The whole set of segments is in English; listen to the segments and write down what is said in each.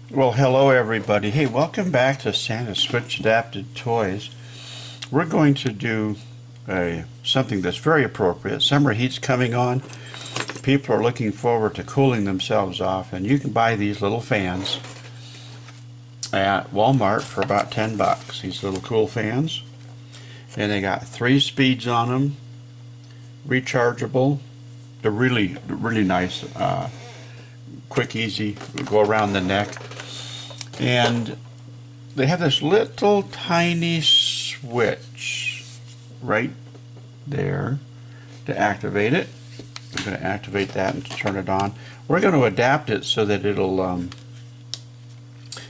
Well, hello everybody. Hey, welcome back to Santa Switch Adapted Toys. We're going to do something that's very appropriate. Summer heat's coming on. People are looking forward to cooling themselves off, and you can buy these little fans at Walmart for about 10 bucks. These little cool fans. And they got 3 speeds on them, rechargeable. They're really nice, quick, easy, go around the neck. And they have this little tiny switch right there to activate it. I'm going to activate that and turn it on. We're going to adapt it so that it'll,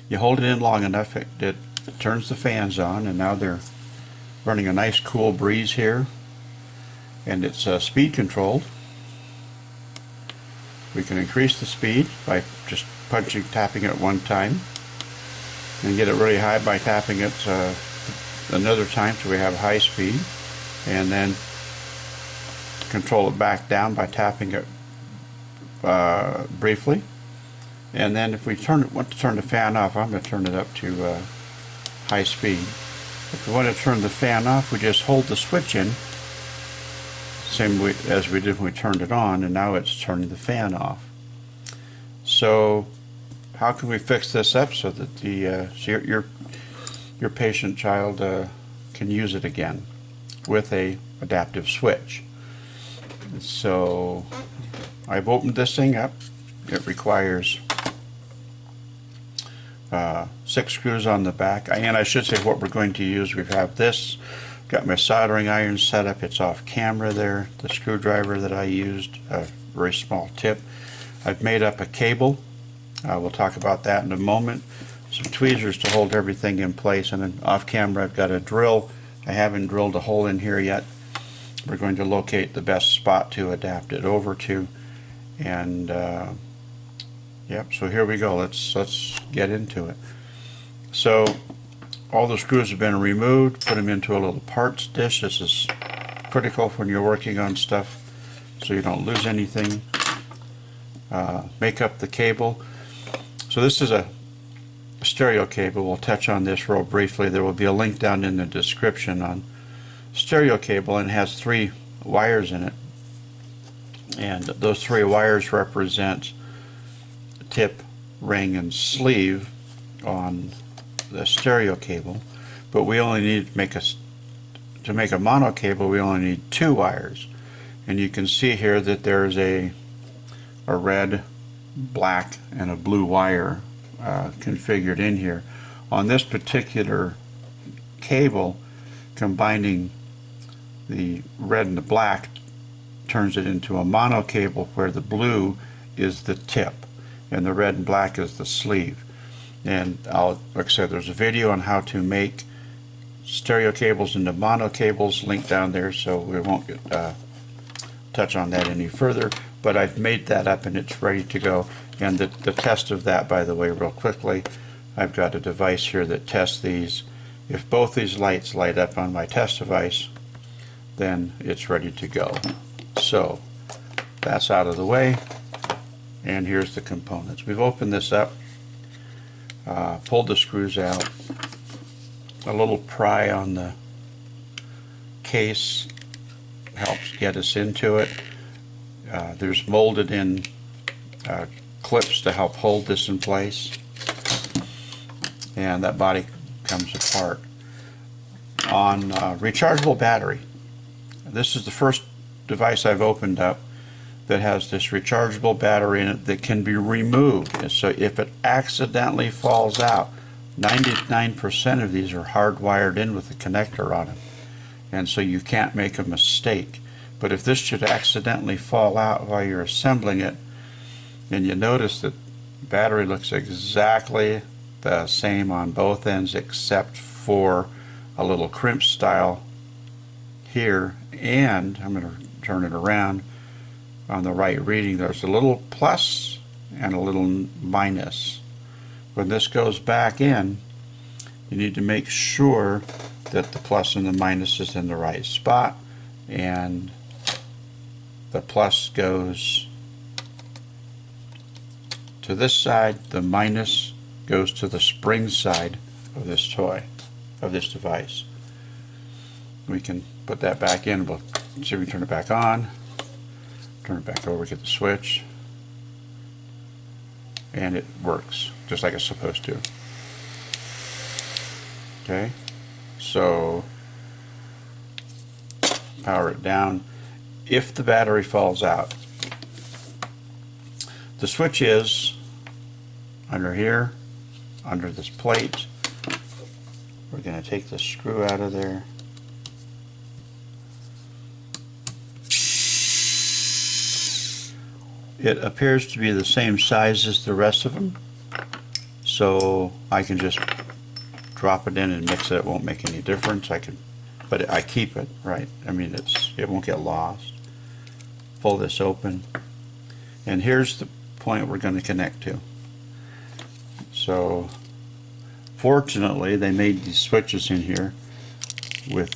you hold it in long enough, it turns the fans on, and now they're running a nice cool breeze here. And it's speed controlled. We can increase the speed by just tapping it one time, and get it really high by tapping it another time, so we have high speed, and then control it back down by tapping it briefly. And then if we want to turn the fan off, I'm going to turn it up to high speed. If we want to turn the fan off, we just hold the switch in, same way as we did when we turned it on, and now it's turning the fan off. So how can we fix this up so that your patient child can use it again with a adaptive switch? So I've opened this thing up. It requires 6 screws on the back, and I should say what we're going to use. We have this. Got my soldering iron set up. It's off camera there. The screwdriver that I used, a very small tip. I've made up a cable. We'll talk about that in a moment. Some tweezers to hold everything in place, and then off camera I've got a drill. I haven't drilled a hole in here yet. We're going to locate the best spot to adapt it over to, and yep. So here we go. Let's get into it. So all the screws have been removed. Put them into a little parts dish. This is critical when you're working on stuff, so you don't lose anything. Make up the cable. So this is a stereo cable. We'll touch on this real briefly. There will be a link down in the description on stereo cable, and it has 3 wires in it. And those 3 wires represent tip, ring, and sleeve on the stereo cable. But we only need to make a mono cable, we only need 2 wires. And you can see here that there's a red, black, and a blue wire configured in here. On this particular cable, combining the red and the black turns it into a mono cable, where the blue is the tip and the red and black is the sleeve. And like I said, there's a video on how to make stereo cables into mono cables, linked down there, so we won't touch on that any further. But I've made that up and it's ready to go. And the test of that, by the way, real quickly, I've got a device here that tests these. If both these lights light up on my test device, then it's ready to go. So that's out of the way, and here's the components. We've opened this up, pulled the screws out. A little pry on the case helps get us into it. There's molded in clips to help hold this in place, and that body comes apart. On rechargeable battery, this is the first device I've opened up that has this rechargeable battery in it that can be removed. And so if it accidentally falls out, 99% of these are hardwired in with a connector on it, and so you can't make a mistake. But if this should accidentally fall out while you're assembling it, and you notice that the battery looks exactly the same on both ends except for a little crimp style here, and I'm going to turn it around. On the right reading, there's a little plus and a little minus. When this goes back in, you need to make sure that the plus and the minus is in the right spot, and the plus goes to this side, the minus goes to the spring side of this toy, of this device. We can put that back in. We'll see if we can turn it back on, turn it back over, get the switch, and it works just like it's supposed to. Okay, so power it down. If the battery falls out, the switch is under here, under this plate. We're going to take the screw out of there. It appears to be the same size as the rest of them, so I can just drop it in and mix it. It won't make any difference. But I keep it, right? I mean, it won't get lost. Pull this open, and here's the point we're going to connect to. So fortunately they made these switches in here with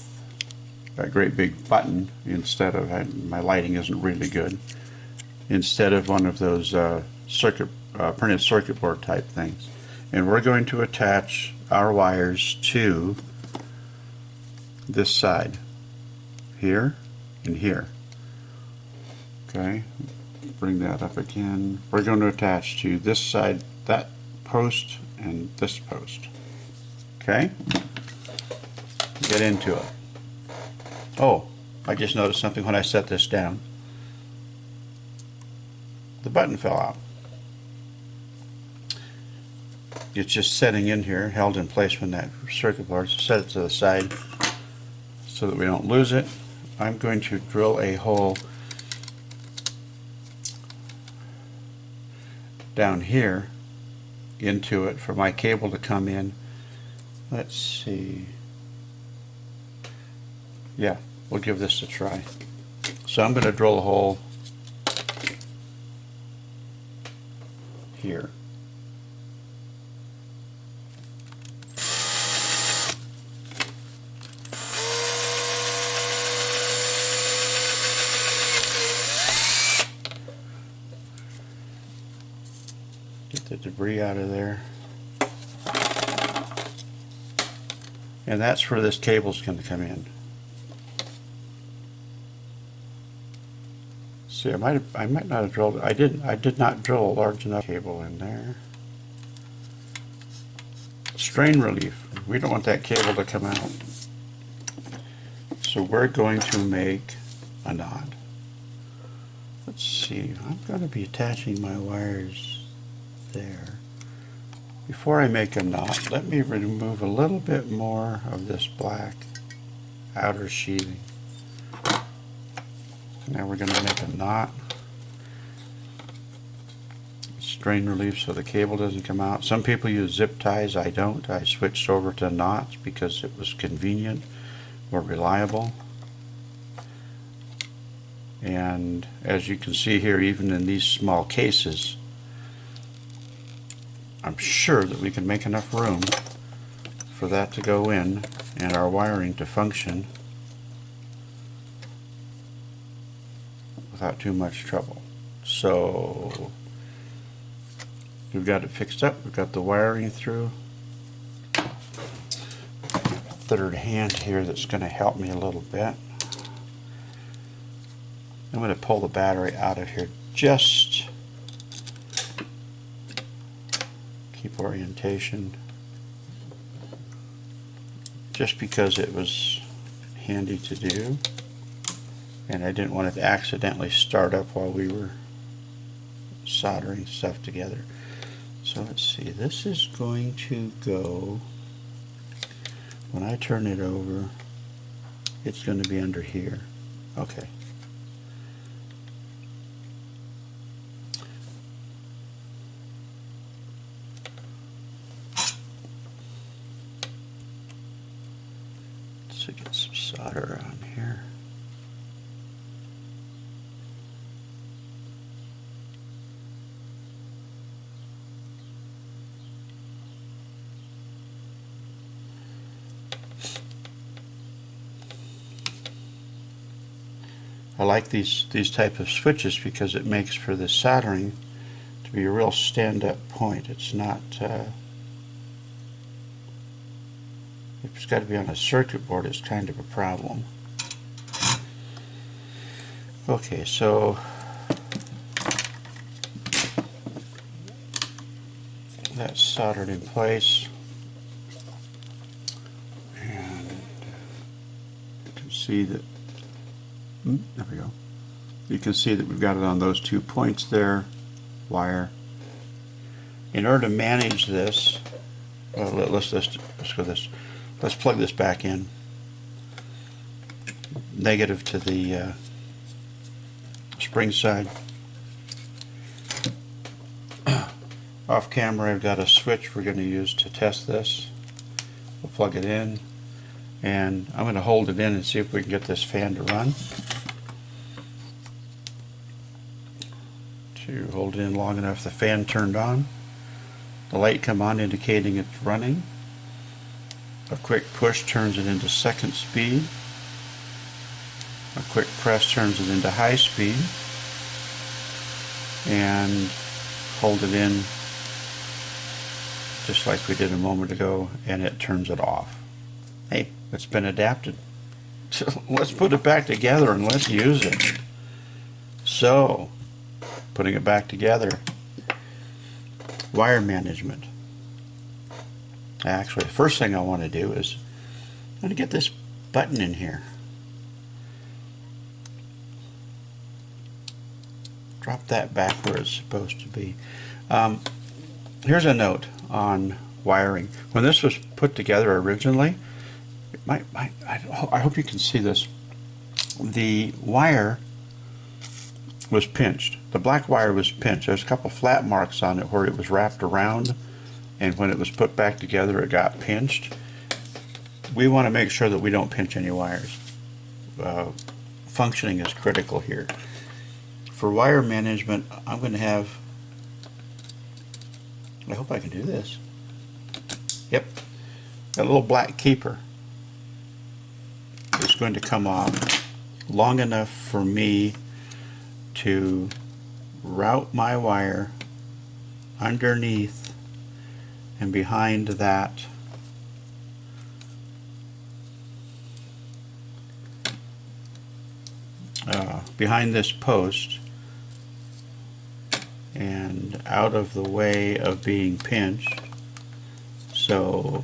a great big button instead of, my lighting isn't really good, instead of one of those printed circuit board type things. And we're going to attach our wires to this side, here and here. Okay, bring that up again. We're going to attach to this side, that post, and this post. Okay, get into it. Oh, I just noticed something when I set this down. The button fell out. It's just setting in here, held in place when that circuit board. So set it to the side so that we don't lose it. I'm going to drill a hole down here into it for my cable to come in. Let's see. Yeah, we'll give this a try. So I'm going to drill a hole here. Get the debris out of there. And that's where this cable's going to come in. See, I might not have drilled. I did not drill a large enough cable in there. Strain relief. We don't want that cable to come out. So we're going to make a knot. Let's see. I'm going to be attaching my wires there. Before I make a knot, let me remove a little bit more of this black outer sheathing. Now we're going to make a knot. Strain relief so the cable doesn't come out. Some people use zip ties. I don't. I switched over to knots because it was convenient, more reliable. And as you can see here, even in these small cases, I'm sure that we can make enough room for that to go in and our wiring to function without too much trouble. So we've got it fixed up. We've got the wiring through. Third hand here that's going to help me a little bit. I'm going to pull the battery out of here, just keep orientation, just because it was handy to do and I didn't want it to accidentally start up while we were soldering stuff together. So let's see, this is going to go, when I turn it over, it's going to be under here. Okay. So get some solder on here. I like these type of switches because it makes for the soldering to be a real stand-up point. It's not If it's got to be on a circuit board, it's kind of a problem. Okay, so that's soldered in place, and you can see that, there we go. You can see that we've got it on those 2 points there, wire. In order to manage this, let's go this. Let's plug this back in. Negative to the spring side. Off camera, I've got a switch we're going to use to test this. We'll plug it in, and I'm going to hold it in and see if we can get this fan to run. To hold it in long enough, the fan turned on. The light come on indicating it's running. A quick push turns it into second speed. A quick press turns it into high speed. And hold it in just like we did a moment ago, and it turns it off. Hey, it's been adapted. So let's put it back together and let's use it. So, putting it back together. Wire management. Actually, the first thing I want to do is I'm going to get this button in here. Drop that back where it's supposed to be. Here's a note on wiring. When this was put together originally, I hope you can see this. The wire was pinched. The black wire was pinched. There's a couple flat marks on it where it was wrapped around, and when it was put back together it got pinched. We want to make sure that we don't pinch any wires. Functioning is critical here. For wire management, I'm going to have, I hope I can do this. Yep, a little black keeper is going to come off long enough for me to route my wire underneath and behind that behind this post and out of the way of being pinched. So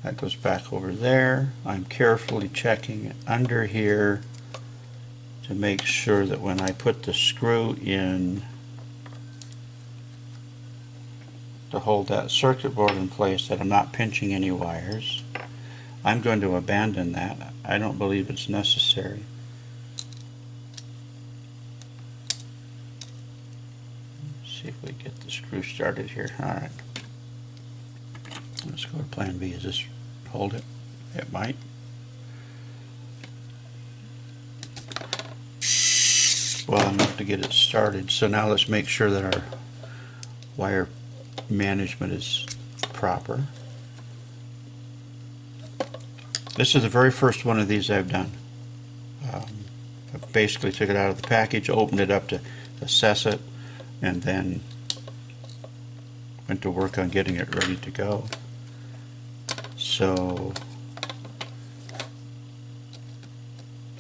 that goes back over there. I'm carefully checking it under here to make sure that when I put the screw in to hold that circuit board in place that I'm not pinching any wires. I'm going to abandon that. I don't believe it's necessary. Let's see if we get the screw started here. Alright. Let's go to plan B. Does this hold it? It might. Well enough to get it started. So now let's make sure that our wire management is proper. This is the very first one of these I've done. I basically took it out of the package, opened it up to assess it, and then went to work on getting it ready to go. So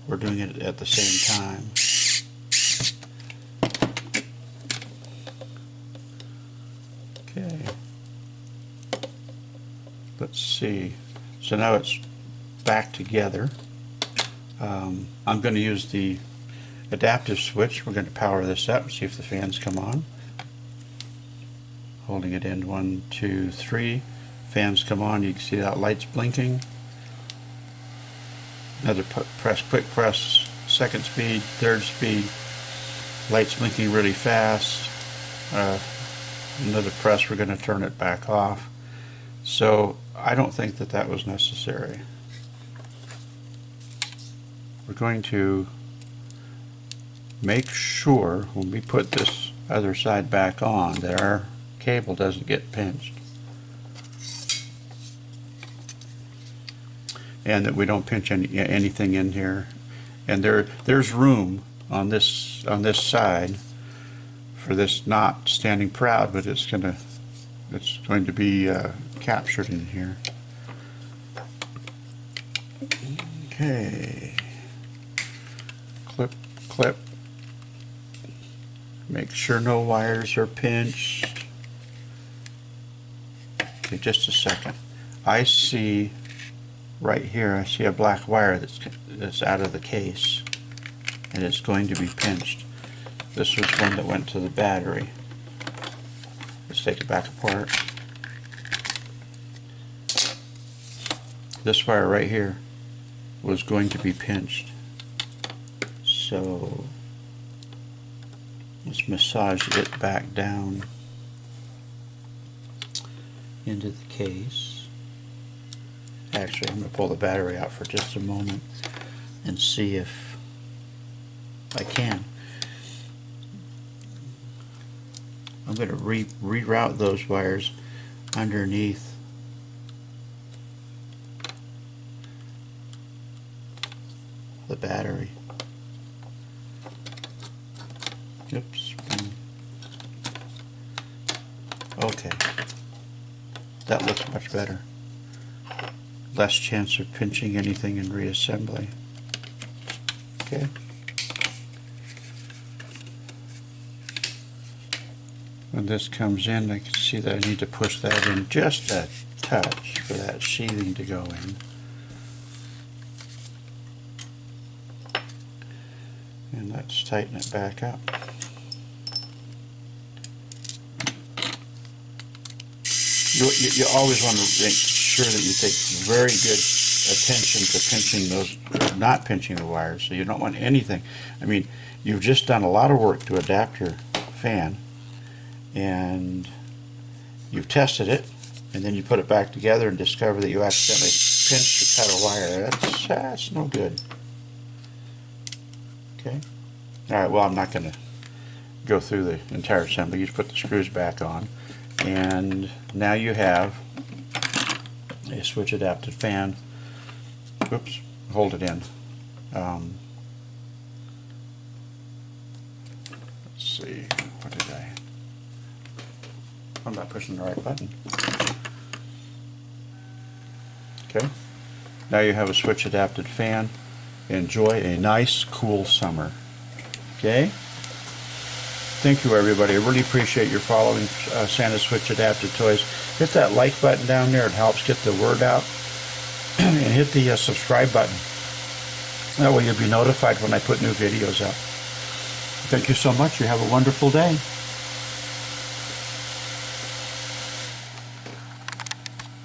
we're doing it at the same time. Okay. Let's see. So now it's back together. I'm going to use the adaptive switch. We're going to power this up and see if the fans come on. Holding it in 1, 2, 3. Fans come on. You can see that light's blinking. Another press, quick press, second speed, third speed. Light's blinking really fast. Another press, we're going to turn it back off. So I don't think that that was necessary. We're going to make sure when we put this other side back on that our cable doesn't get pinched, and that we don't pinch anything in here. And there's room on this side for this not standing proud, but it's going to it's going to be captured in here. Okay. Clip. Make sure no wires are pinched. Okay, just a second. I see right here, I see a black wire that's out of the case, and it's going to be pinched. This was one that went to the battery. Let's take it back apart. This wire right here was going to be pinched. So let's massage it back down into the case. Actually, I'm going to pull the battery out for just a moment and see if I can. I'm going to reroute those wires underneath the battery. Oops. Okay. That looks much better. Less chance of pinching anything in reassembly. Okay. When this comes in, I can see that I need to push that in just a touch for that sheathing to go in. And let's tighten it back up. You always want to make sure that you take very good attention to pinching those, not pinching the wires, so you don't want anything. I mean, you've just done a lot of work to adapt your fan, and you've tested it, and then you put it back together and discover that you accidentally pinched or cut a wire. That's no good. Okay. All right. Well, I'm not going to go through the entire assembly. You just put the screws back on, and now you have a switch adapted fan. Oops. Hold it in. Let's see. What did I? I'm not pushing the right button. Okay. Now you have a switch adapted fan. Enjoy a nice, cool summer. Okay? Thank you, everybody. I really appreciate your following Santa Switch Adapted Toys. Hit that like button down there. It helps get the word out. And hit the subscribe button. That way you'll be notified when I put new videos out. Thank you so much. You have a wonderful day.